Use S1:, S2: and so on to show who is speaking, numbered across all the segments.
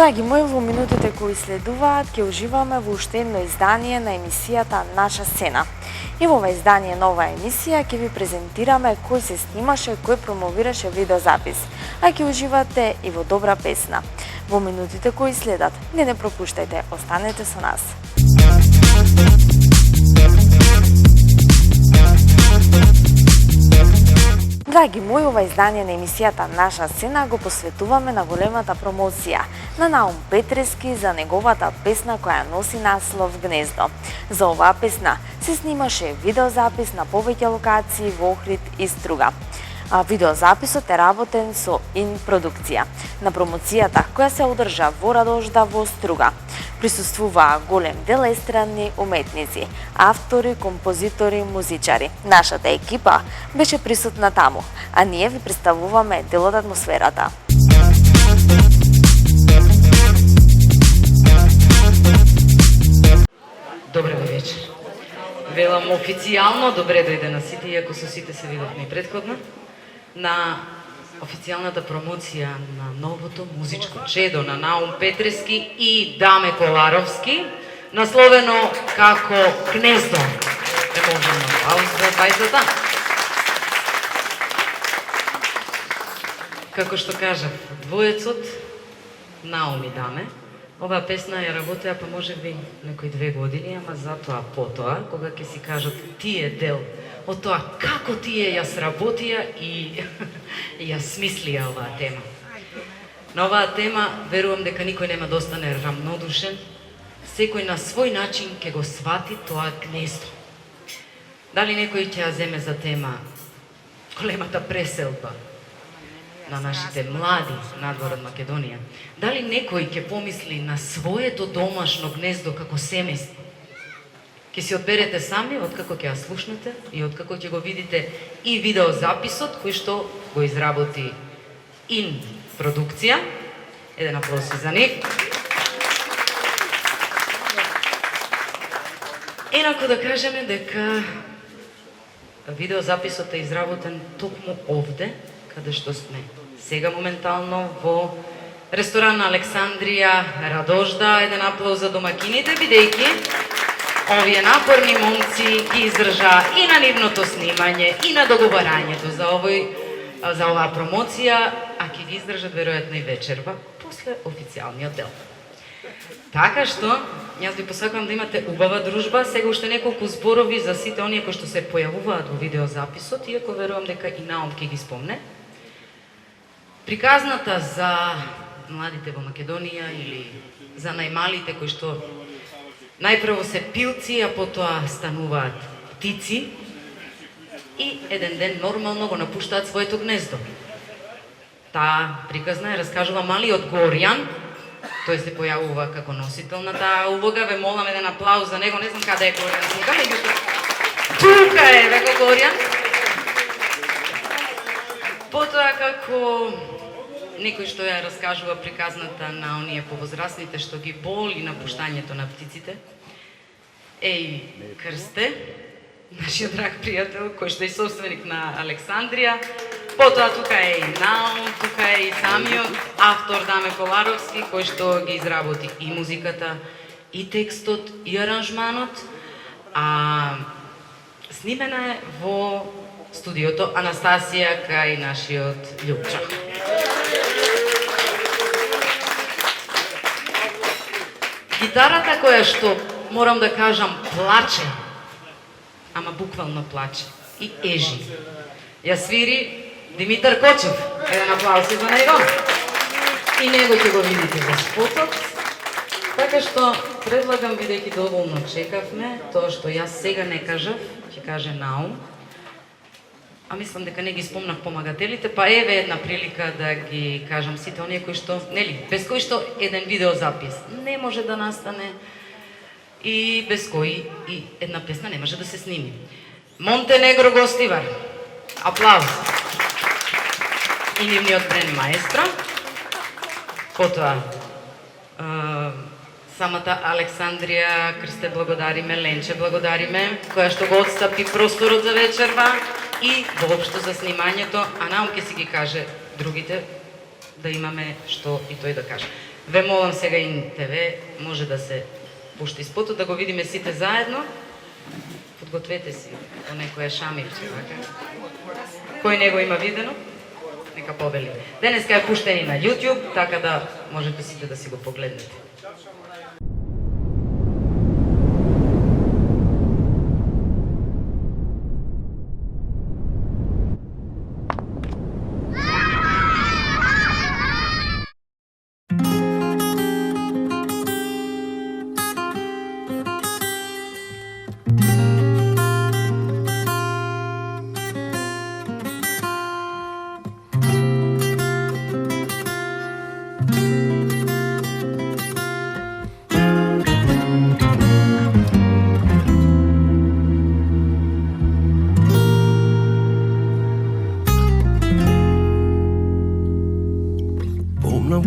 S1: Драги мои, во минутите кои следуваат, ќе уживаме во уште едно издание на емисијата Наша сцена. И во ова издание на оваа емисија ќе ви презентираме кој се снимаше, кој промовираше видеозапис, а ќе уживате и во добра песна. Во минутите кои следат, не пропуштајте, останете со нас. Драги мои, ова издание на емисијата Наша сцена го посветуваме на големата промоција на Наум Петрески за неговата песна која носи наслов Гнездо. За оваа песна се снимаше видеозапис на повеќе локации во Охрид и Струга. Видеозаписот е работен со Ин продукција. На промоцијата која се одржа во Радожда во Струга присуствуваа голем дел естрадни уметници, автори, композитори, музичари. Нашата екипа беше присутна таму, а ние ви представуваме дел од атмосферата.
S2: Добре вечер. Велам официјално добре дојде на сите, иако со сите се видовме и предходно, на официјалната промоција на новото музичко чедо на Наум Петрески и Даме Коларовски, насловено како Гнездо. Не можам на пауза бајзата. Како што кажав, двоецот Наум и Даме, оваа песна ја работеа па можеби некои 2 години, ама затоа потоа, кога ќе си кажат тие дел од тоа како тие ја сработија и ја смислија оваа тема. На оваа тема верувам дека никој нема да остане рамнодушен, секој на свој начин ќе го свати тоа гнездо. Дали некој ќе ја земе за тема големата преселба на нашите млади надвор од Македонија? Дали некој ќе помисли на своето домашно гнездо како семејство? Ќе си одберете сами откако ќе ја слушнете и откако ќе го видите и видеозаписот кој што го изработи Ин продукција. Еден аплауз за нив. Инаку да кажеме дека видеозаписот е изработен токму овде, каде што сме сега моментално во ресторан на Александрија, Радожда. Еден аплауз за домакините, бидејќи овие напорни момци ги издржаа и на нивното снимање, и на договарањето за оваа промоција, а ќе ги издржат веројатно и вечерва после официјалниот дел. Така што, јас ви посакувам да имате убава дружба. Сега уште неколку зборови за сите оние кои што се појавуваат во видеозаписот, иако верувам дека и Наум ќе ги спомне. Приказната за младите во Македонија или за најмалите кои што најпрво се пилци, а потоа стануваат птици и еден ден нормално го напуштаат своето гнездо. Таа приказна ја раскажува малиот Горјан, тој се појавува како носител на таа улога. Ве молам еден аплауз за него, не знам каде е Горјан сега, меѓутоа тука е веќе Горјан. Потоа како некој што ја раскажува приказната на оние повозрастните што ги боли напуштањето на птиците. Еј, Крсте, нашиот драг пријател, кој што е собственик на Александрија. Потоа тука е и Наум, тука е и самиот автор Даме Коларовски, кој што ги изработи и музиката, и текстот, и аранжманот. А снимена е во студиото Анастасија кај нашиот Љупча. Гитарата која што, морам да кажам, плаче, ама буквално плаче и ежи, ја свири Димитар Кочев. Еден аплауз за него. И него ќе го видите во спотот. Така што предлагам, бидејќи доволно чекавме, тоа што јас сега не кажав, ќе каже Наум. А мислам дека не ги спомнав помагателите, па еве една прилика да ги кажам сите оние кои што, нели, без кои што еден видеозапис не може да настане и без кои и една песна не може да се сними. Монтенегро Гостивар. Аплауз. И нивниот бренд маестро. Потоа самата Александрија, Крсте благодариме, Ленче благодариме, која што го отстапи просторот за вечерва и воопшто за снимањето, а Наум ќе си ги каже другите да имаме што и тој да каже. Ве молам сега и ТВ може да се пушти спотот, да го видиме сите заедно. Подгответе си по некоја шамирче, така? Кој него има видено? Нека повели. Денеска е пуштен и на YouTube, така да можете сите да си го погледнете.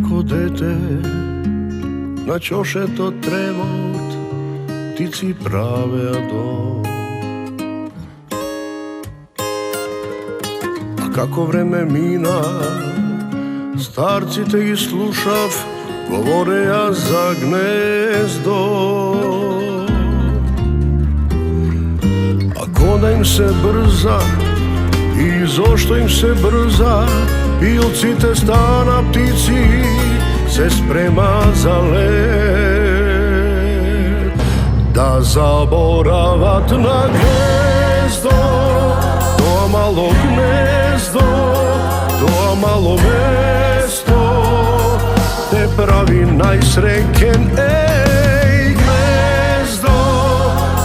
S3: Ко дете на чошето тревот птици правеа дом. А како време мина, старците ги слушав, говореа за гнездо. Ако да им се брза, и зошто им се брза, пилците стана птици, се спремаат за лет. Да заборават на гнездо, тоа мало гнездо, тоа мало место, те прави најсреќен, еј гнездо,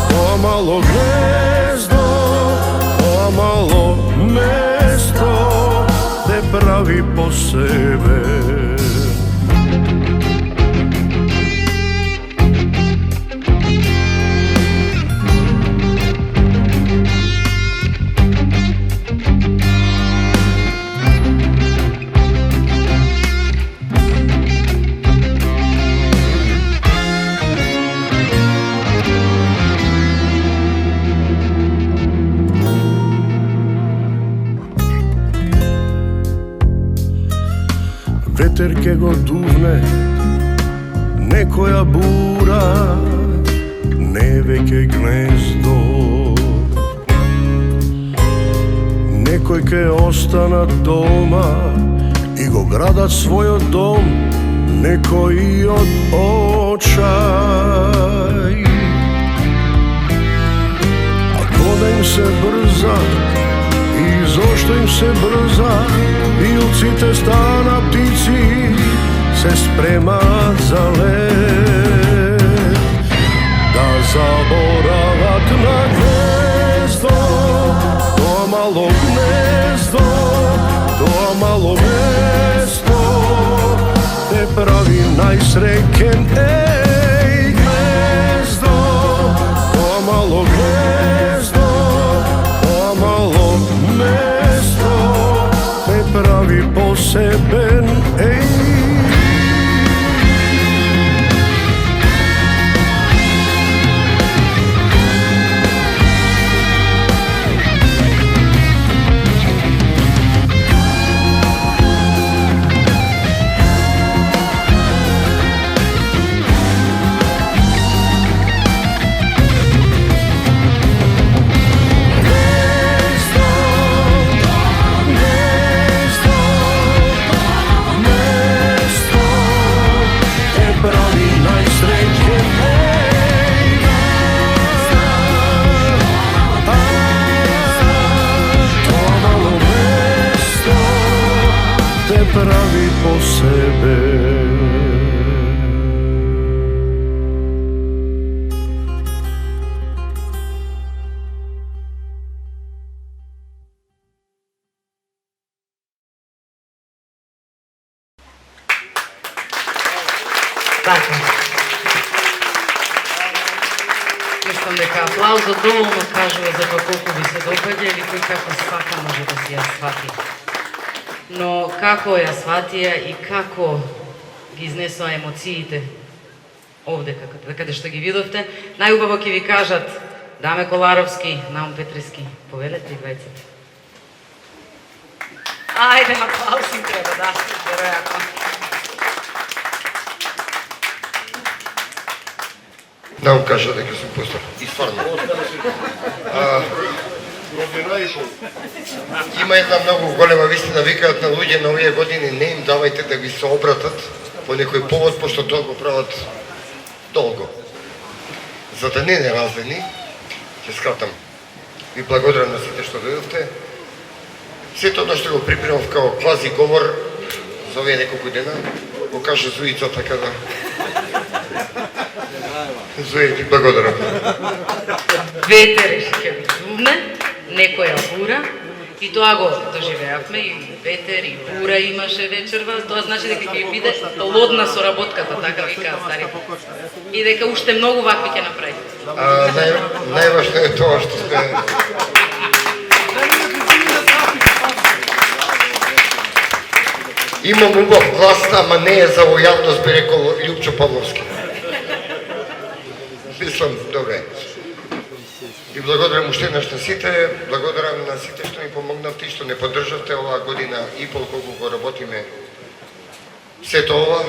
S3: тоа мало гнездо, тоа мало место, те прави посебен. Ветер ке го дувне, некоја бура, не веќе гнездо. Некој ке останат дома и го градат својот дом, некои од очај. Ако да им се брза, и зошто им се брза, пилците стана птици, се спремаат за лет. Да заборават на гнездо, тоа мало гнездо, тоа мало место, те прави најсреќен, еј гнездо, тоа мало гнездо, тоа мало место, те прави посебен, еј. Прави посебен.
S2: Така. Мислам дека аплаузот доволно кажува за тоа колку ви се допаѓа или кој како свака може да си ја свати. Но како ја сватија и како ги изнесоа емоциите овде, каде што ги видовте, најубаво ќе ви кажат Даме Коларовски, Наум Петрески. Повелете и двајцата. Ајде, аплауз им треба, да, веројатно.
S4: Наум кажа дека сум постар. И стварно. Има една многу голема вистина, викаат на луѓе на овие години, не им давајте да ви се обратат по некој повод, пошто тоа го прават долго. За да не нераздени, ќе скратам. Ви благодарам на сите што дојдовте. Сето тоа што го припремав као квази говор за овие неколку дена, го кажа Зуица, така да... Зуи, ти благодарам.
S2: Ветер ќе ви зувне, некоја бура, и тоа го доживеавме, и ветер, и бура имаше вечерва, тоа значи дека ќе биде лодна соработката, така викаат старите. И дека уште многу вакви ќе направите.
S4: Најважно е тоа што сме... Имам убав глас, ама не е за лојалност, би рекол Љупчо Павловски. Мислам, добре. И благодарам уште еднаш на сите, благодарам на сите што ми помогнавте и што не поддржавте оваа година и пол колку го работиме. Сето ова,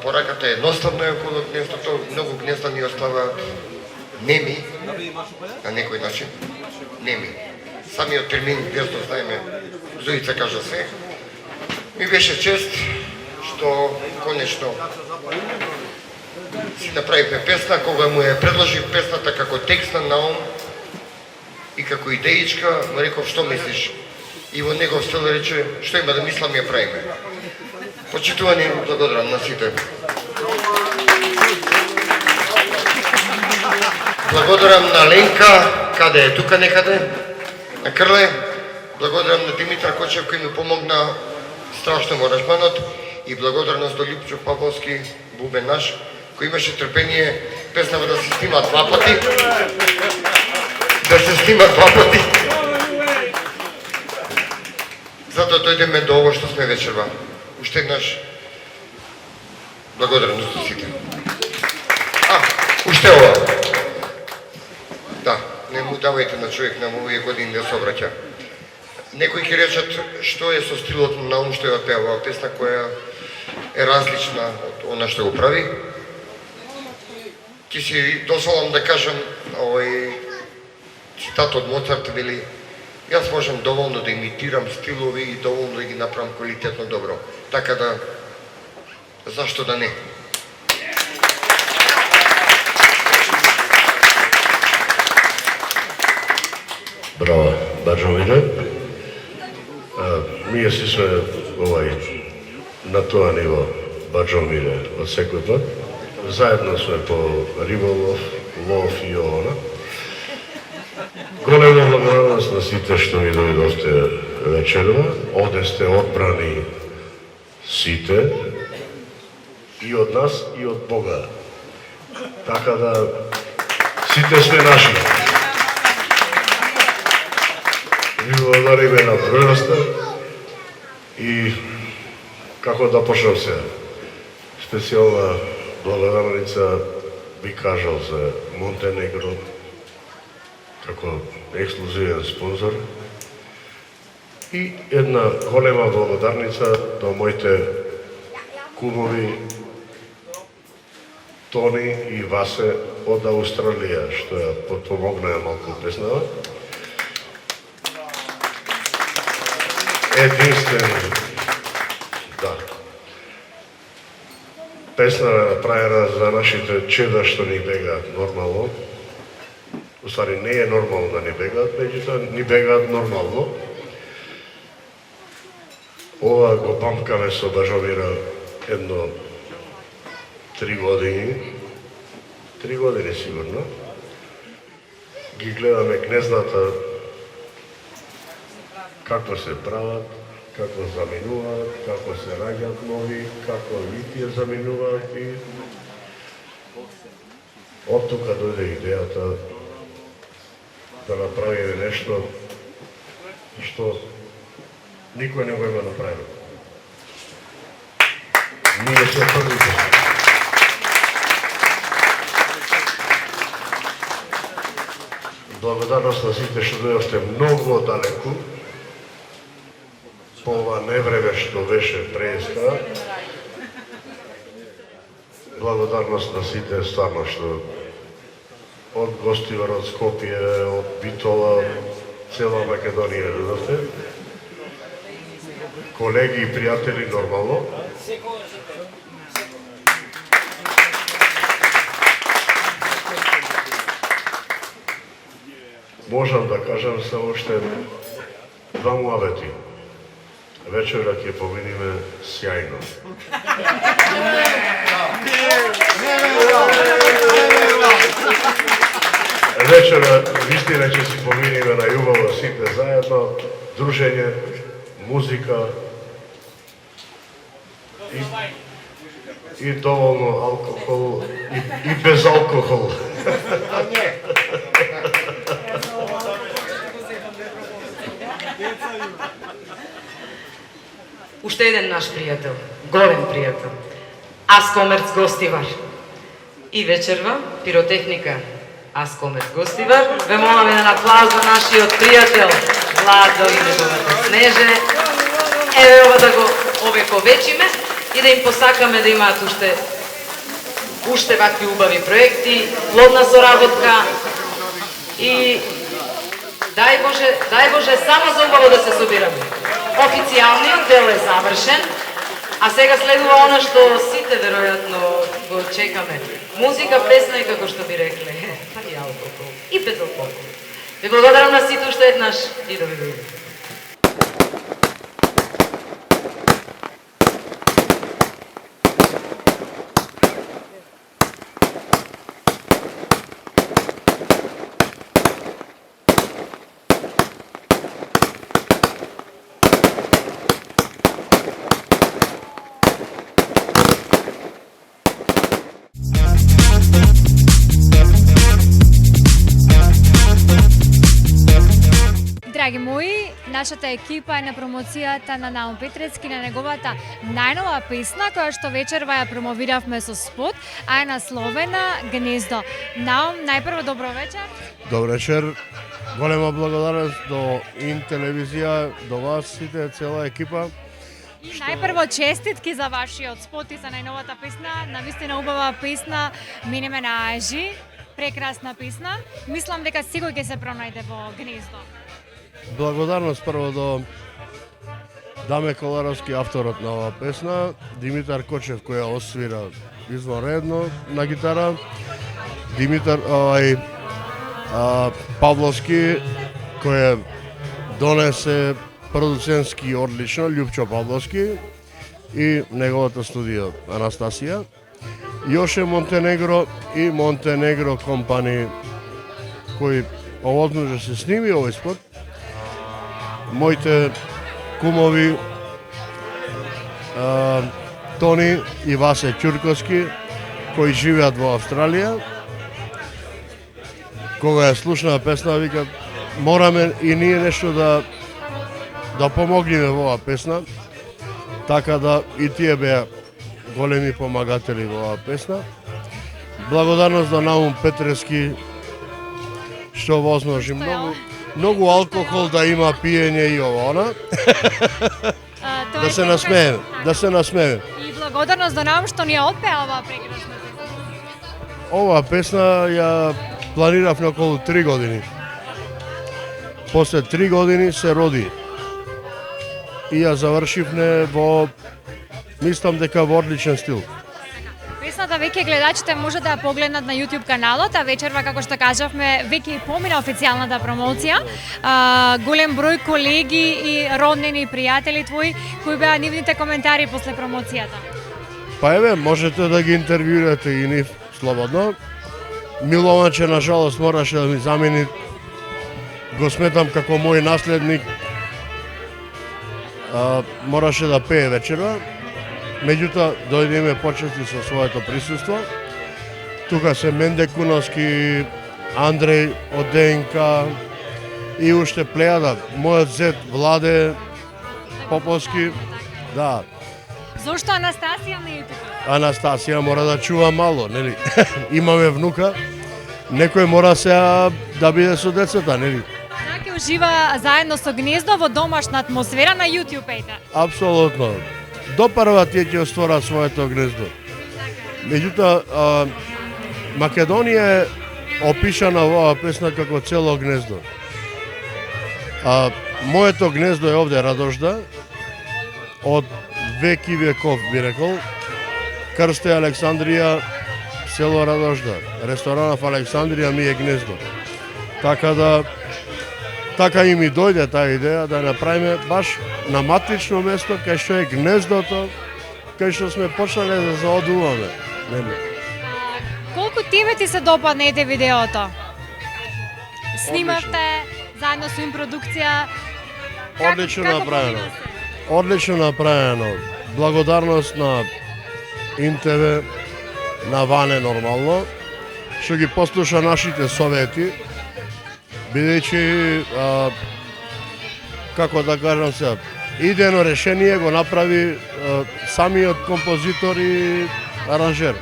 S4: пораката е едноставна е околу гнездото, многу гнезда ни оставаат неми, на некој начин, неми. Самиот термин гнездо знаеме, Зуица кажа се. Ми беше чест што конечно си направивме песна, кога му ја предложив песната како текст на Наум и како идеичка, му реков што мислиш? И во негов стил рече, што има да мислам ја правиме. Почитувани, благодарам на сите. Благодарам на Ленка, каде е, тука некаде, на Крле. Благодарам на Димитар Кочев кој ми помогна страшно во аранжманот и благодарност до Љупчо Павловски, бубен наш, кој имаше трпение песнава да се снима два пати. Да се снима два пати. Затоа дојдеме до ово што сме вечерва. Уште еднаш благодарност до сите. Уште ова. Да, не му давајте на човек на овие години да се обраќа. Некои ќе речат што е со стилот на Наум што ја пева оваа песна која е различна од она што го прави. Ќе си дозволам да кажам овој цитат од Моцарт вели: јас можам доволно да имитирам стилови и доволно да ги направам квалитетно добро. Така да зашто да не?
S3: Браво, Баџомире. Ние си сме на тоа ниво, Баџомире, од секој пат. Заедно сме по риболов, лов и она. Голема благодарност на сите што ми дојдовте вечерва. Овде сте одбрани сите, и од нас, и од Бога. Така да сите сме наши. Ви благодариме на првенста и како да почнам се. Специјална благодарница би кажал за Монтенегро како ексклузивен спонзор и една голема благодарница до моите кумови Тони и Васе од Австралија што ја подпомогнаа малку песнава. Единствен, да. Песна направена за нашите чеда што ни бегаат нормално. Уствари не е нормално да ни бегаат, меѓутоа ни бегаат нормално. Ова го памкаме со Баџомира едно 3 години. 3 години сигурно. Ги гледаме гнездата како се прават, како заминуваат, како се раѓаат нови, како и тие заминуваат и од тука дојде идејата да направиме нешто што никој не го има направено. Ние се првите. Благодарност на сите што дојдовте многу далеку по ова невреме што беше преска. Благодарност на сите стварно што од Гостивар, од Скопје, од Битола, цела Македонија, видовте. Колеги и пријатели нормално. Можам да кажам само уште два муавети. Вечера ќе поминиме сјајно. Вечера вистина ќе си поминиме на љубаво сите заедно, дружење, музика и доволно алкохол и без алкохол.
S2: Уште еден наш пријател, голем пријател, Аскомерц Гостивар. И вечерва, пиротехника, Аскомерц Гостивар. Ве молам еден аплауз за нашиот пријател, Владо и неговата Снеже. Еве ова да го овековечиме и да им посакаме да имаат уште вакви убави проекти, плодна соработка и дај Боже само за убаво да се собираме. Официјалниот дел е завршен, а сега следува она што сите веројатно го чекаме. Музика, песна и како што би рекле, па и алкохол, и без алкохол. Ви благодарам на сите уште еднаш и да ви видим.
S5: Драги мои, нашата екипа е на промоцијата на Наум Петрецки на неговата најнова песна, која што вечерва ја промовиравме со спот, а е насловена Гнездо. Наум, најпрво добро вечер.
S6: Добро вечер. Голема благодарност до Ин телевизија, до вас сите, цела екипа.
S5: И најпрво честитки за вашиот спот и за најновата песна. Навистина убава песна, минеме на Ажи, прекрасна песна. Мислам дека секој ќе се пронајде во Гнездо.
S6: Благодарност прво до Даме Коларовски, авторот на оваа песна, Димитар Кочев кој ја освира извонредно на гитара, Димитар Павловски кој донесе продуцентски одлично, Љупчо Павловски и неговата студија Анастасија, Јоше Монтенегро и Монтенегро компани кој овозможно се сними овој спот. Моите кумови Тони и Васе Ќурковски кои живеат во Австралија. Кога ја слушнаа песна, викат мораме и ние нешто да помогнеме во оваа песна. Така да и тие беа големи помагатели во оваа песна. Благодарност за Наум Петревски што возможи многу алкохол да има пиење и ова. Да се насмееме, да се насмееме.
S5: И благодарност за Наум што ни ја отпеа оваа прекрасна песна.
S6: Оваа песна ја планирав околу 3 години. После 3 години се роди. И ја завршивме во, мислам дека во одличен стил.
S5: Песната веќе гледачите може да ја погледнат на YouTube каналот, а вечерва, како што кажавме, веќе и помина официјалната промоција. Голем број колеги и роднини и пријатели твои, кои беа нивните коментари после промоцијата?
S6: Па еве, можете да ги интервјуирате и нив слободно. Милованче, на жалост, мораше да ми замени, го сметам како мој наследник, мораше да пее вечерва. Меѓутоа, дојде и ме почести со своето присуство. Тука се Менде Куновски, Андреј од ДНК и уште плејада. Мојот зет Владе Поповски. Да.
S5: Зошто Анастасија не е тука?
S6: Анастасија мора да чува мало, нели? Имаме внука. Некој мора сега да биде со децата, нели?
S5: Така ужива заедно со Гнездо во домашна атмосфера на YouTube ејте.
S6: Апсолутно. Допрва тие ќе остварат своето Гнездо. Меѓутоа, Македонија е опишана во оваа песна како цело гнездо. Моето гнездо е овде Радожда, од веки веков би рекол. Крсте Александрија, село Радожда. Ресторанов Александрија ми е гнездо. Така и ми дојде таа идеја да направиме баш на матично место кај што е гнездото, кај што сме почнале да заодуваме.
S5: Колку тебе ти се допадна ете видеото? Снимавте заедно со им продукција.
S6: Одлично
S5: како
S6: направено.
S5: помина се?
S6: Одлично направено. Благодарност на ИНТВ, на Ване нормално, што ги послуша нашите совети, бидејќи, како да кажам се, идејно решение го направи самиот композитор и аранжер.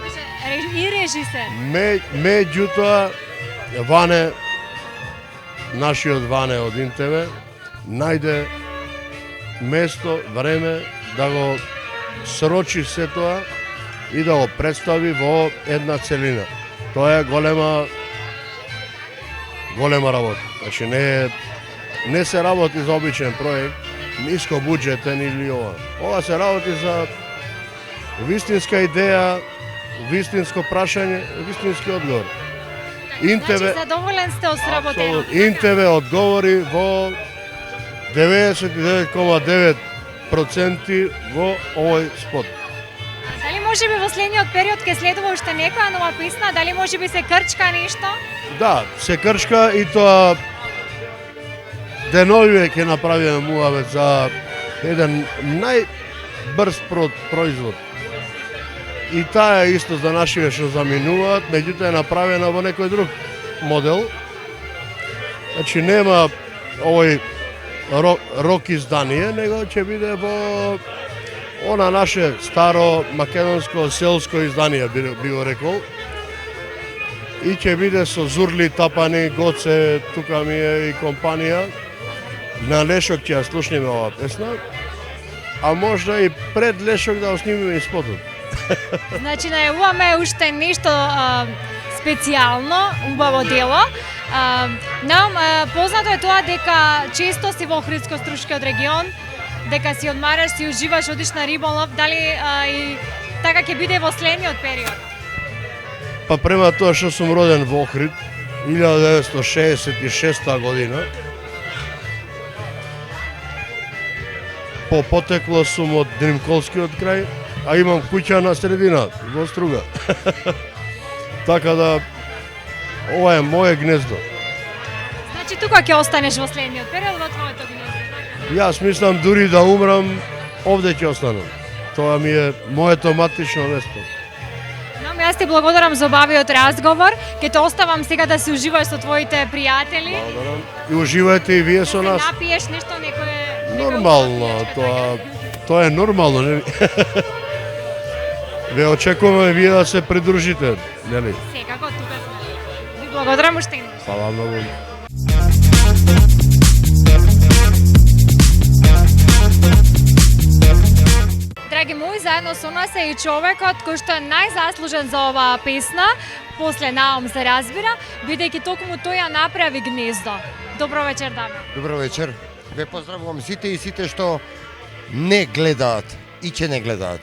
S5: И режисер.
S6: Меѓутоа, Ване, нашиот Ване од ИНТВ, најде место, време да го срочи се тоа и да го представи во една целина. Тоа е голема работа. Значи не се работи за обичен проект, ниско буџетен или ова. Ова се работи за вистинска идеја, вистинско прашање, вистински одговор.
S5: Значи задоволен сте од сработеното.
S6: ИНТВ одговори во 99,9% во овој спот.
S5: Дали може би во следниот период ќе следува уште некоја нова песна? Дали може би се крчка нешто?
S6: Да, се крчка и тоа деновиве ќе направиме муавет за еден најбрз производ. И таа е исто за нашите што заминуваат, меѓутоа е направена во некој друг модел. Значи нема овој рок издание, него ќе биде во она наше старо македонско селско издание, би го рекол. И ќе биде со Зурли, Тапани, Гоце, тука ми е и компанија. На Лешок ќе ја слушнеме оваа песна, а можда и пред Лешок да снимиме и спотот.
S5: Значи најавуваме уште нешто специјално, убаво дело. Нам познато е тоа дека често си во Охридско-Струшкиот регион, дека си одмараш, си уживаш, одиш на риболов, дали и така ќе биде во следниот период?
S6: Па према тоа што сум роден во Охрид, 1966 година, по потекло сум од Дримколскиот крај, а имам куќа на средина, во Струга. Така да, ова е моје гнездо.
S5: Значи тука ќе останеш во следниот период во твоето гнездо.
S6: Јас мислам дури да умрам, овде ќе останам. Тоа ми е моето матично место.
S5: Нам јас ти благодарам за обавиот разговор. Ќе те оставам сега да се уживаш со твоите пријатели.
S6: Благодарам. И уживајте и вие со нас.
S5: Се напиеш нешто некое
S6: Нормално, тоа е нормално, нели? Ве очекуваме вие да се придружите, нели?
S5: Секако тука сме. Ви благодарам уште еднаш.
S6: Фала многу.
S5: Драги мои, заедно со нас е и човекот кој што е најзаслужен за оваа песна, после Наум се разбира, бидејќи токму тој ја направи гнездо. Добро вечер, даме.
S4: Добро вечер. Ве поздравувам сите и сите што не гледаат и че не гледаат.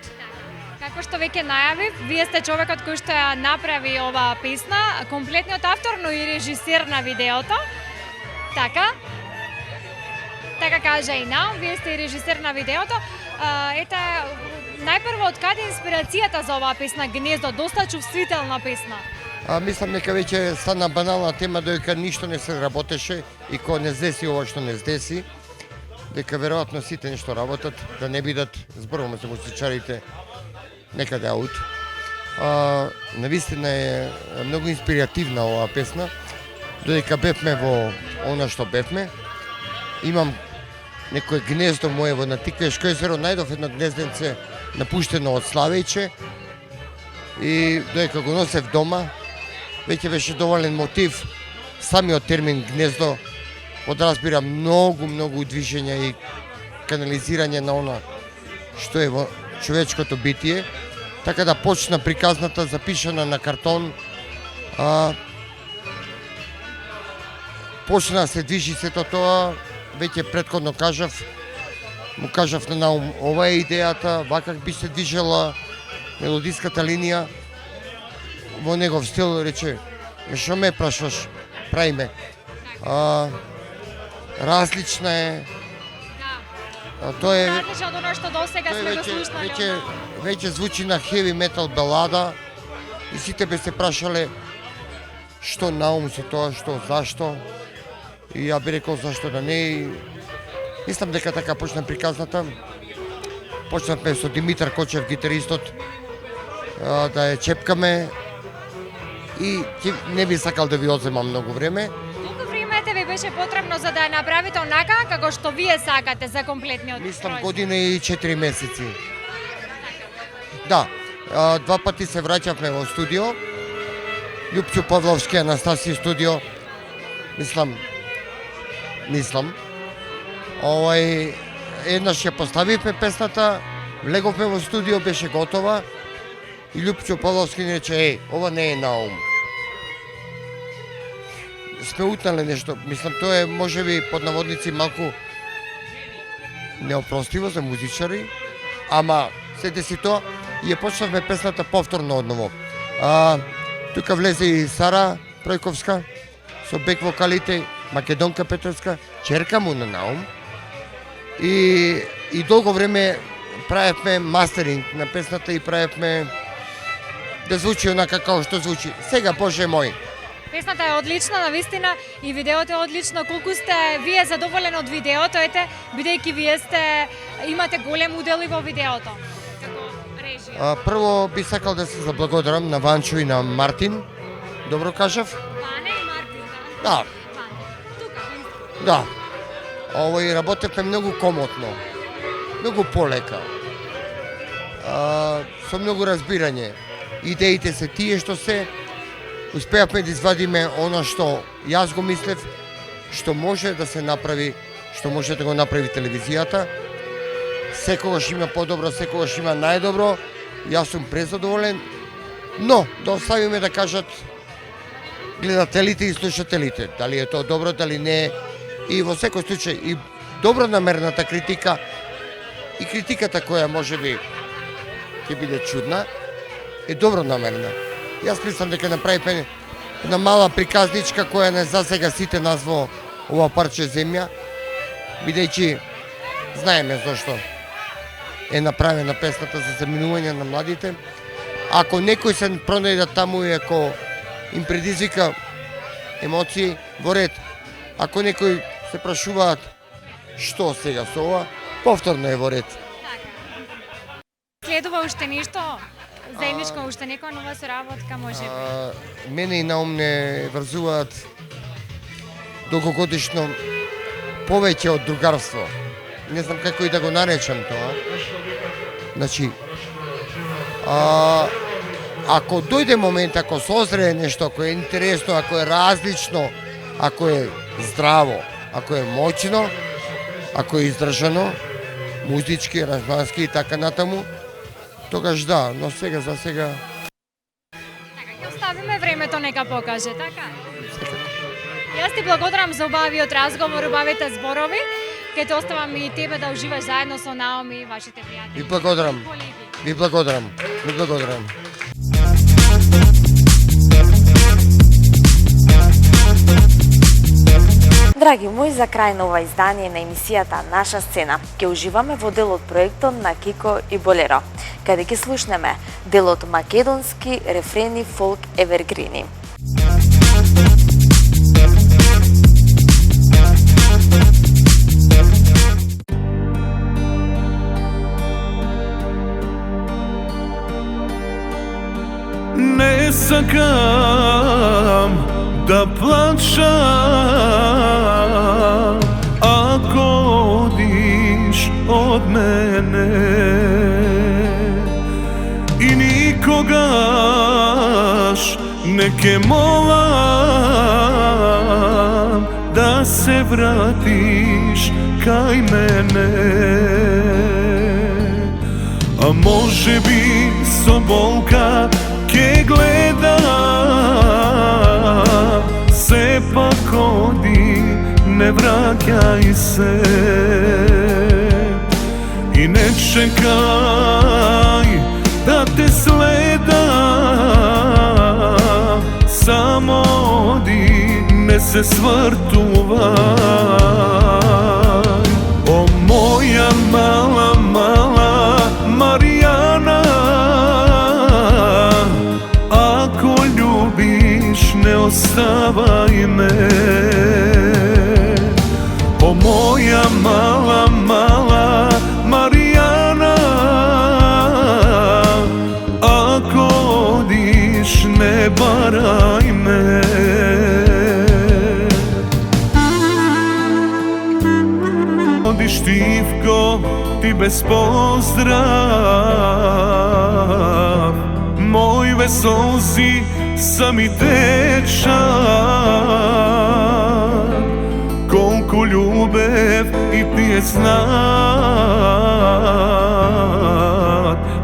S5: Како што веќе најавив, вие сте човекот кој што ја направи оваа песна, комплетниот автор, но и режисер на видеото. Така? Така кажа и Наум, вие сте и режисер на видеото. Ета, најпрво од каде инспирацијата за оваа песна Гнездо, доста чувствителна песна.
S4: Мислам дека веќе стана банална тема дека ништо не се работеше и кога не здеси ова што не здеси, дека веројатно сите нешто работат, да не бидат, зборуваме за музичарите, некаде аут. Навистина е многу инспиративна оваа песна, додека бевме во она што бевме. Имам некое гнездо мое во Натиквешко езеро, најдов едно гнезденце напуштено од Славејче и додека го носев дома, веќе беше доволен мотив, самиот термин гнездо подразбира многу движења и канализирање на она што е во човечкото битие, така да почна приказната запишана на картон, почна да се движи сето тоа, веќе претходно му кажав на Наум, ова е идејата, вака би се движела мелодиската линија, во негов стил рече, што ме прашваш, правиме. Различна е. Тоа е
S5: Различно од оно што досега сме го слушнали.
S4: веќе звучи на heavy metal балада и сите бе се прашале што Наум се тоа, што, зашто. И ја би рекол зашто да не. И мислам дека така почна приказната. Почнавме со Димитар Кочев, гитаристот, да ја чепкаме и не би сакал да ви одземам многу време.
S5: Колку време ви беше потребно за да ја направите онака како што вие сакате за комплетниот
S4: Мислам
S5: проект?
S4: година и 4 месеци. Да, два пати се враќавме во студио. Љупчо Павловски, Анастасија студио. Мислам. Еднаш ја поставивме песната, влеговме во студио, беше готова. И Љупчо Павловски ни рече, ова не е Наум. Сме утнале нешто, мислам, тоа е можеби под наводници малку неопростиво за музичари, ама се деси тоа и ја почнавме песната повторно одново. Тука влезе и Сара Пројковска со бек вокалите, Македонка Петровска, черка му на Наум. И долго време правевме мастеринг на песната и правевме да звучи онака како што звучи. Сега, Боже мој,
S5: Песната е одлична, навистина, и видеото е одлично. Колку сте вие задоволени од видеото, бидејќи вие имате голем удел и во видеото? Како режија.
S4: Прво би сакал да се заблагодарам на Ванчо и на Мартин. Добро кажав?
S5: Ване и Мартин,
S4: Да.
S5: Ване. Тука,
S4: Да. Работевме многу комотно, многу полека, со многу разбирање. Идеите се тие што се, успеавме да извадиме оно што јас го мислев, што може да се направи, што може да го направи телевизијата. Секогаш има подобро, секогаш има најдобро. Јас сум презадоволен, но да оставиме да кажат гледателите и слушателите дали е тоа добро, дали не е. И во секој случај и добронамерната критика и критиката која можеби ќе биде чудна е добронамерна. Јас мислам дека направивме една мала приказничка која не засега сите нас во ова парче земја, бидејќи знаеме зашто е направена песната за заминување на младите. Ако некој се пронајде таму и ако им предизвика емоции, во ред. Ако некој се прашуваат што сега со ова, повторно е во ред.
S5: Следува уште нешто? Заедничко уште некоја нова соработка може би?
S4: Мене и Наум не врзуваат долгогодишно повеќе од другарство. Не знам како и да го наречам тоа. Значи, ако дојде момент, ако созрее нешто, ако е интересно, ако е различно, ако е здраво, ако е моќно, ако е издржано, музички, аранжмански и така натаму, тогаш да, но сега за сега...
S5: Така, ќе оставиме времето нека покаже, така? Јас ти благодарам за убавиот разговор, убавите зборови. Ке те оставам и тебе да уживаш заедно со Наум и вашите пријатели.
S4: Ви благодарам. Ви благодарам. Ви благодарам.
S1: Драги мои, за крај на ова издание на емисијата Наша сцена, ќе уживаме во дел од проектот на Кико и Болеро, каде ќе слушнеме дел од македонски рефрени фолк евергрини.
S7: Не сакам да плачам ако одиш од мене и никогаш не ке молам да се вратиш кај мене. А може би со болка ке гледам, сепак одиш ne vraćaj se i ne čekaj da te sledam, samo odi, ne se svrtuvaj. O moja mala, mala Marijana, ako ljubiš ne ostavaj me. O moja mala, mala Marijana, ako odiš ne varaj me. Odiš Ivko, ti bez pozdrav, moj vesozi sam i tečan, kolku ljubev i ti je znat,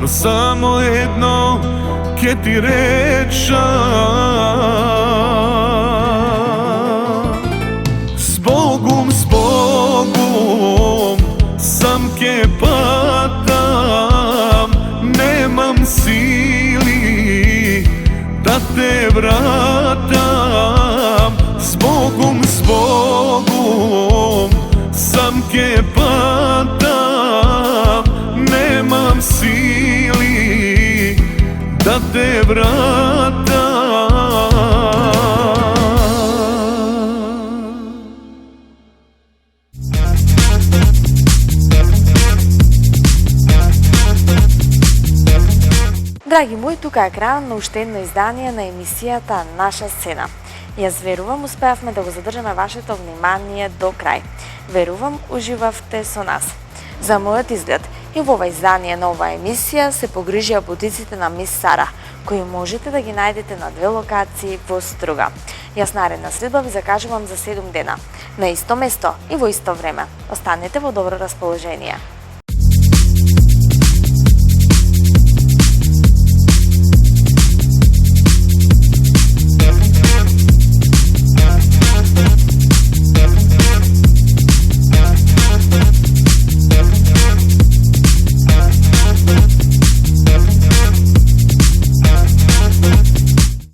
S7: no samo jedno ke ti rečam. Zbogom, zbogom sam ke patam, nemam sili da te vratam. Zbogom, zbogom sam ke patam, nemam sili da te vratam.
S1: Драги мои, тука е крајот на уште едно издание на емисијата Наша сцена. Јас верувам успеавме да го задржаме вашето внимание до крај. Верувам уживавте со нас. За мојот изглед и во ова издание на оваа емисија се погрижија бутиците на Мис Сара, кои можете да ги најдете на 2 локации во Струга. Јас наредна следба ви закажувам за 7 дена, на исто место и во исто време. Останете во добро расположение.